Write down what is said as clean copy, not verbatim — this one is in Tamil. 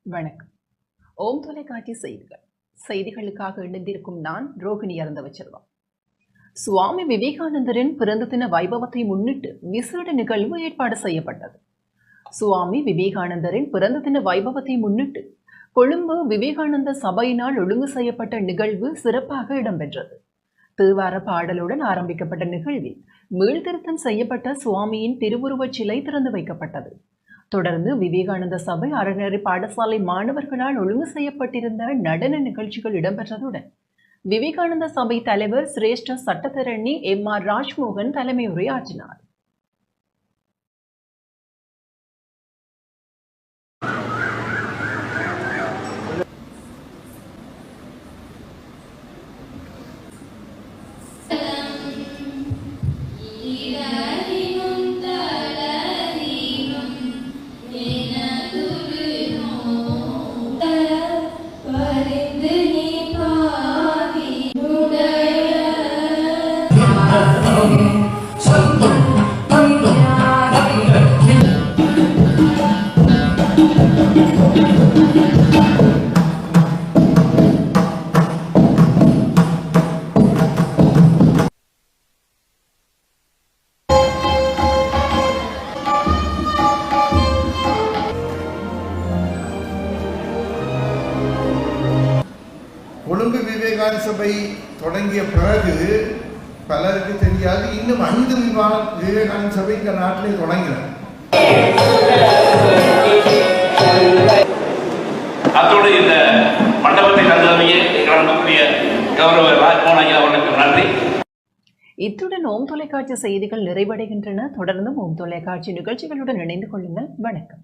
வணக்கம். ஓம் தொலைக்காட்சி செய்திகளுக்காக இணைந்திருக்கும் நான் ரோகிணி அறந்தவச்செல்வம். சுவாமி விவேகானந்தரின் பிறந்த தின வைபவத்தை முன்னிட்டு விசேட நிகழ்வு ஏற்பாடு செய்யப்பட்டது. சுவாமி விவேகானந்தரின் பிறந்த தின வைபவத்தை முன்னிட்டு கொழும்பு விவேகானந்த சபையினால் ஒழுங்கு செய்யப்பட்ட நிகழ்வு சிறப்பாக இடம்பெற்றது. தேவார பாடலுடன் ஆரம்பிக்கப்பட்ட நிகழ்வில் மீள்திருத்தம் செய்யப்பட்ட சுவாமியின் திருவுருவச் சிலை திறந்து வைக்கப்பட்டது. தொடர்ந்து விவேகானந்த சபை அறநெறி பாடசாலை மாணவர்களால் ஒழுங்கு செய்யப்பட்டிருந்த நடன நிகழ்ச்சிகள் இடம்பெற்றதுடன் விவேகானந்த சபை தலைவர் சிரேஷ்ட சட்டத்தரணி M.R. ராஜ்மோகன் தலைமை உரையாற்றினார். கொழும்பு விவேகானந்த சபை தொடங்கிய பிறகு பலருக்கு தெரியாது, இன்னும் 5 விவேகானந்த சபை இந்த நாட்டிலே தொடங்கினார். அதோடு இந்த மண்டபத்தை தந்தமையே எங்களுடைய கௌரவ ராஜ்மோகன் ஐயா அவர்களுக்கு நன்றி. இத்துடன் ஓம் தொலைக்காட்சி செய்திகள் நிறைவடைகின்றன. தொடர்ந்தும் ஓம் தொலைக்காட்சி நிகழ்ச்சிகளுடன் இணைந்து கொள்ளுங்கள். வணக்கம்.